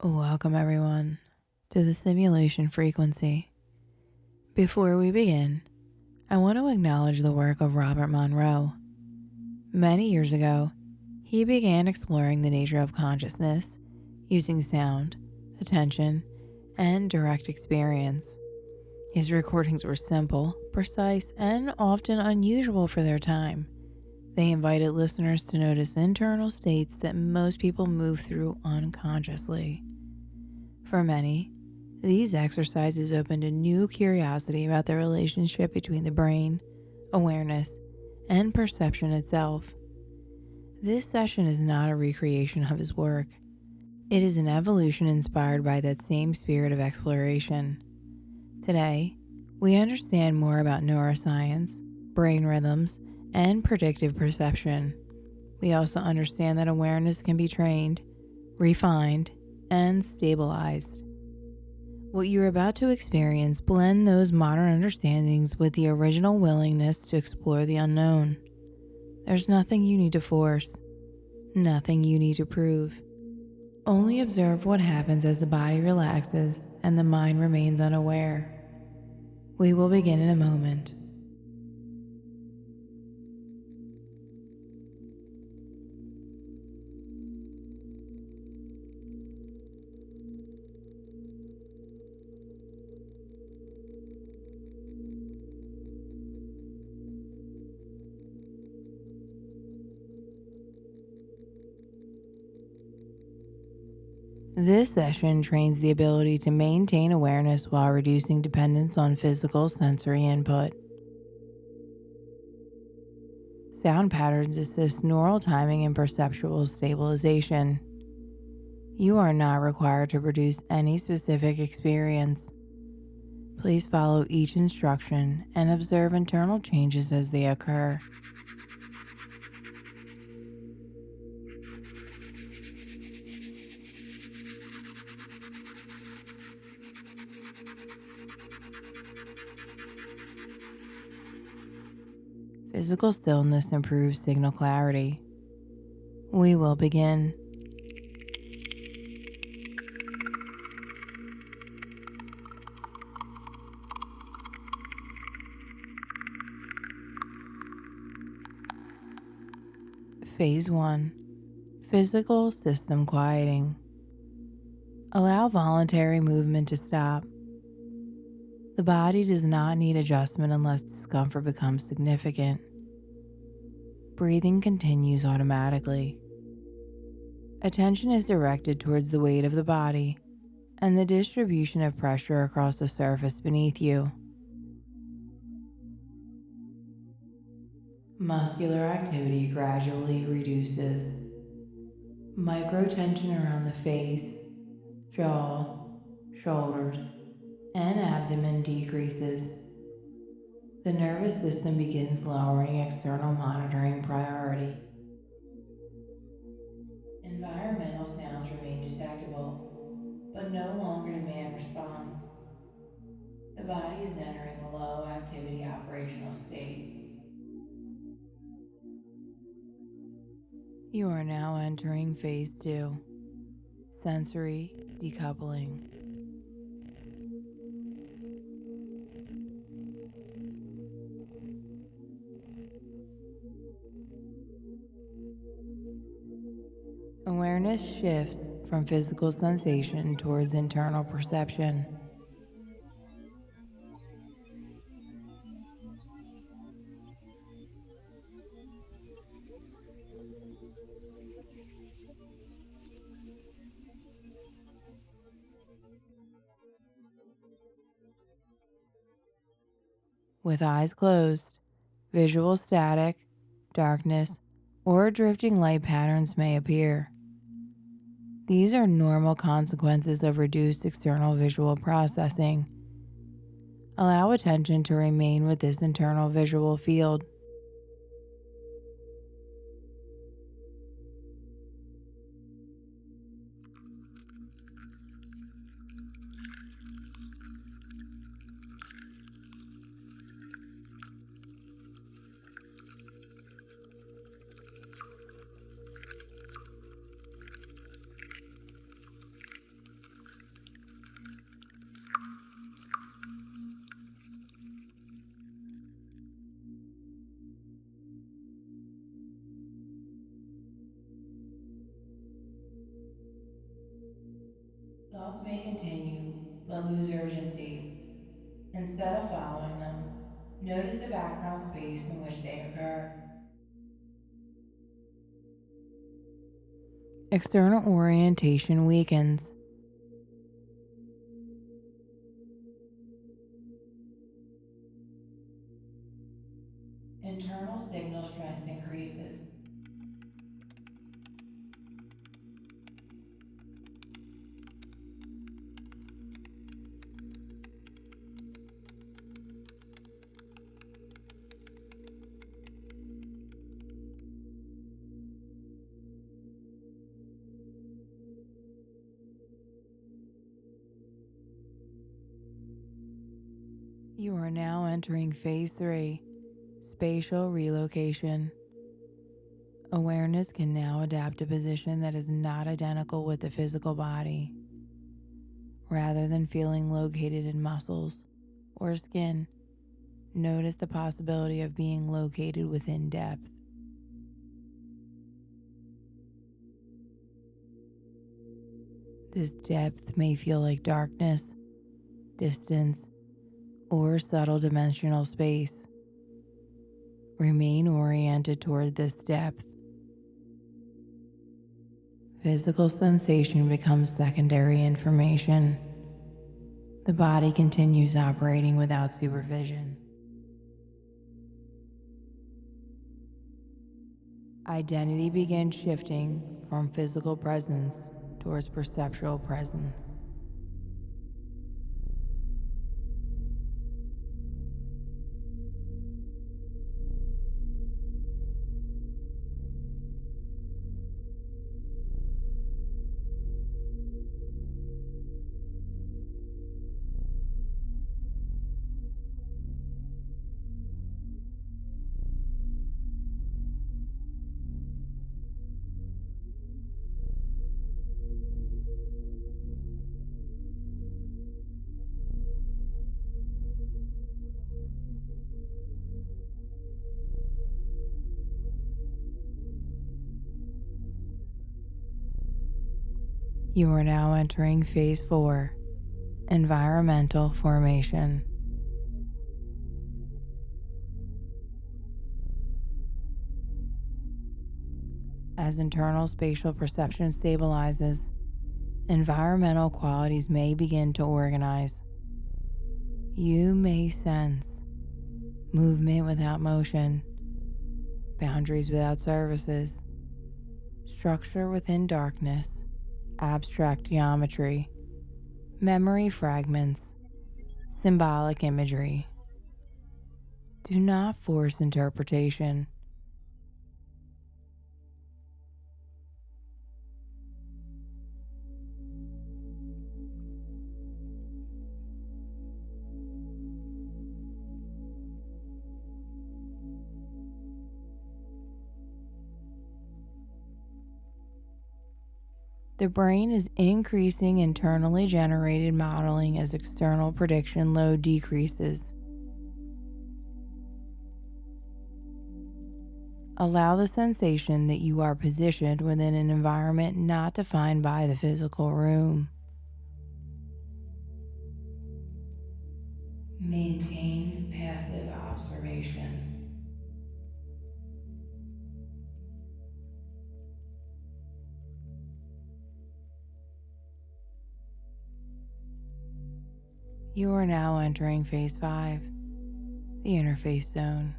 Welcome, everyone, to the simulation frequency. Before we begin, I want to acknowledge the work of Robert Monroe. Many years ago, he began exploring the nature of consciousness using sound, attention, and direct experience. His recordings were simple, precise, and often unusual for their time. They invited listeners to notice internal states that most people move through unconsciously. For many, these exercises opened a new curiosity about the relationship between the brain, awareness, and perception itself. This session is not a recreation of his work. It is an evolution inspired by that same spirit of exploration. Today, we understand more about neuroscience, brain rhythms, and predictive perception. We also understand that awareness can be trained, refined, and stabilized. What you're about to experience blend those modern understandings with the original willingness to explore the unknown. There's nothing you need to force, nothing you need to prove. Only observe what happens as the body relaxes and the mind remains unaware. We will begin in a moment. This session trains the ability to maintain awareness while reducing dependence on physical sensory input. Sound patterns assist neural timing and perceptual stabilization. You are not required to produce any specific experience. Please follow each instruction and observe internal changes as they occur. Physical stillness improves signal clarity. We will begin. Phase 1. Physical system quieting. Allow voluntary movement to stop. The body does not need adjustment unless discomfort becomes significant. Breathing continues automatically. Attention is directed towards the weight of the body and the distribution of pressure across the surface beneath you. Muscular activity gradually reduces. Microtension around the face, jaw, shoulders, and abdomen decreases. The nervous system begins lowering external monitoring priority. Environmental sounds remain detectable, but no longer demand response. The body is entering a low activity operational state. You are now entering phase 2, sensory decoupling. Awareness shifts from physical sensation towards internal perception. With eyes closed, visual static, darkness, or drifting light patterns may appear. These are normal consequences of reduced external visual processing. Allow attention to remain with this internal visual field. Thoughts may continue, but lose urgency. Instead of following them, notice the background space in which they occur. External orientation weakens. Internal signal strength increases. You are now entering phase 3, spatial relocation. Awareness can now adapt a position that is not identical with the physical body. Rather than feeling located in muscles or skin, notice the possibility of being located within depth. This depth may feel like darkness, distance, or subtle dimensional space. Remain oriented toward this depth. Physical sensation becomes secondary information. The body continues operating without supervision. Identity begins shifting from physical presence towards perceptual presence. You are now entering phase 4, environmental formation. As internal spatial perception stabilizes, environmental qualities may begin to organize. You may sense movement without motion, boundaries without surfaces, structure within darkness, abstract geometry, memory fragments, symbolic imagery. Do not force interpretation. The brain is increasing internally generated modeling as external prediction load decreases. Allow the sensation that you are positioned within an environment not defined by the physical room. Maintain passive observation. You are now entering phase 5, the interface zone.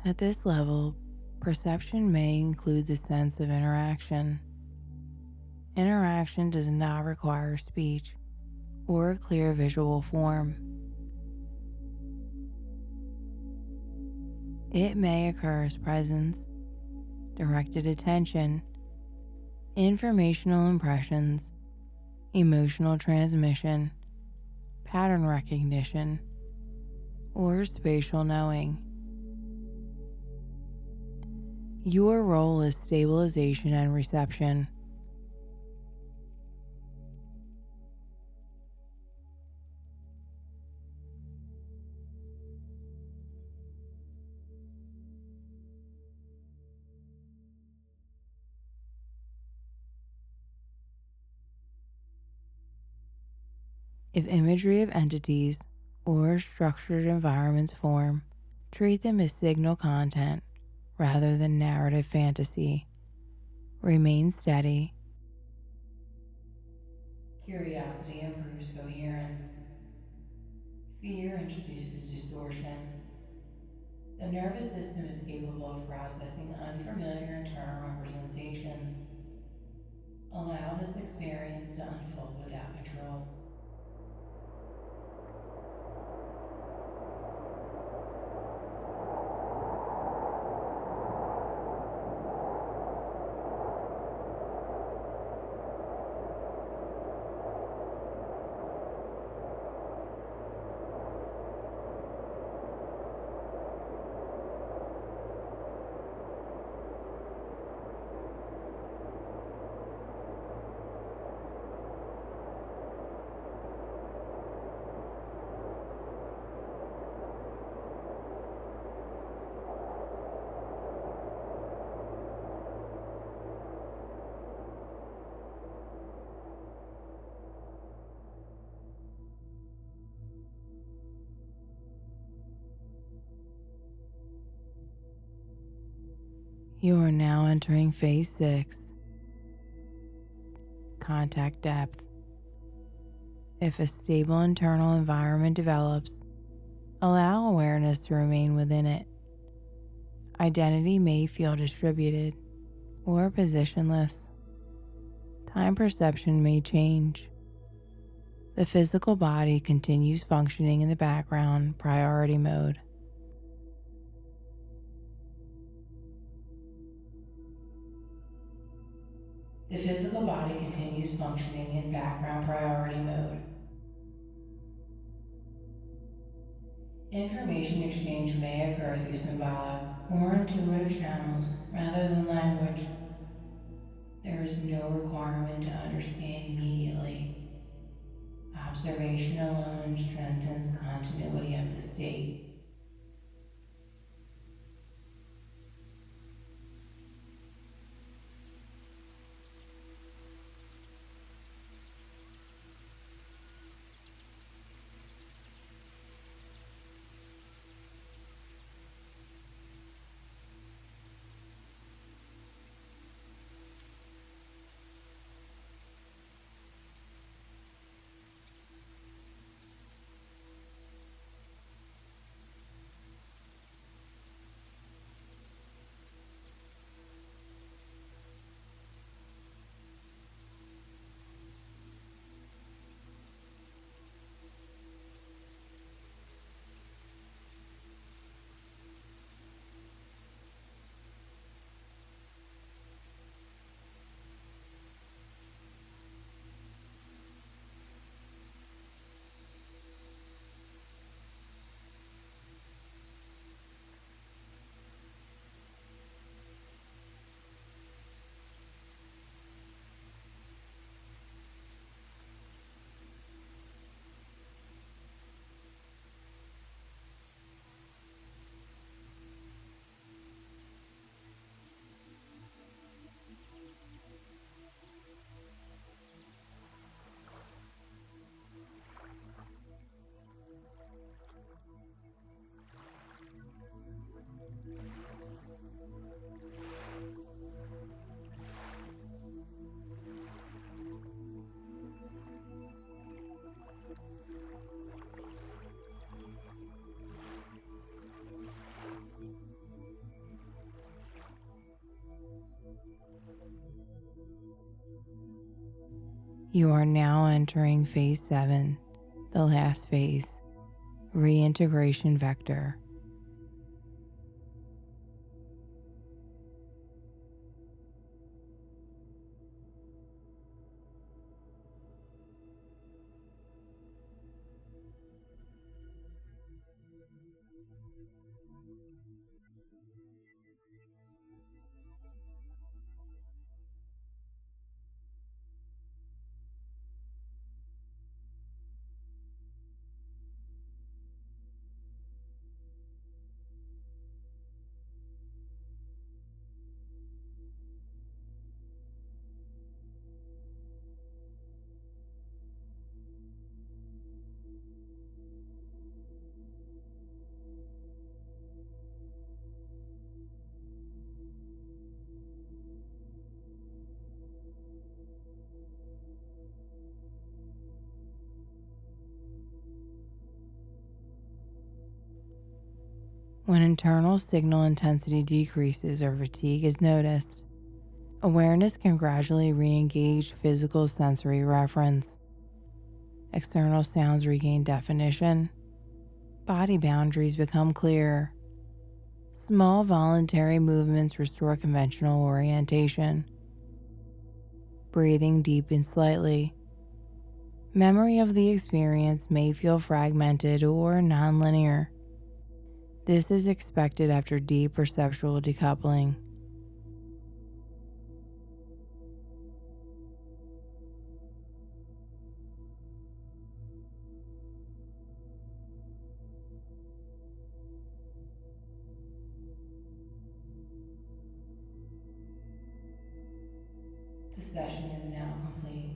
At this level, perception may include the sense of interaction. Interaction does not require speech or a clear visual form. It may occur as presence, directed attention, informational impressions, emotional transmission, pattern recognition, or spatial knowing. Your role is stabilization and reception. If imagery of entities or structured environments form, treat them as signal content rather than narrative fantasy. Remain steady. Curiosity improves coherence. Fear introduces distortion. The nervous system is capable of processing unfamiliar internal representations. Allow this experience to unfold without control. You are now entering phase 6, contact depth. If a stable internal environment develops, allow awareness to remain within it. Identity may feel distributed or positionless. Time perception may change. The physical body continues functioning in the background priority mode. The physical body continues functioning in background priority mode. Information exchange may occur through symbolic or intuitive channels rather than language. There is no requirement to understand immediately. Observation alone strengthens continuity of the state. You are now entering phase 7, the last phase, reintegration vector. When internal signal intensity decreases or fatigue is noticed, awareness can gradually re-engage physical sensory reference. External sounds regain definition. Body boundaries become clearer. Small voluntary movements restore conventional orientation. Breathing deepens slightly. Memory of the experience may feel fragmented or nonlinear. This is expected after deep perceptual decoupling. The session is now complete.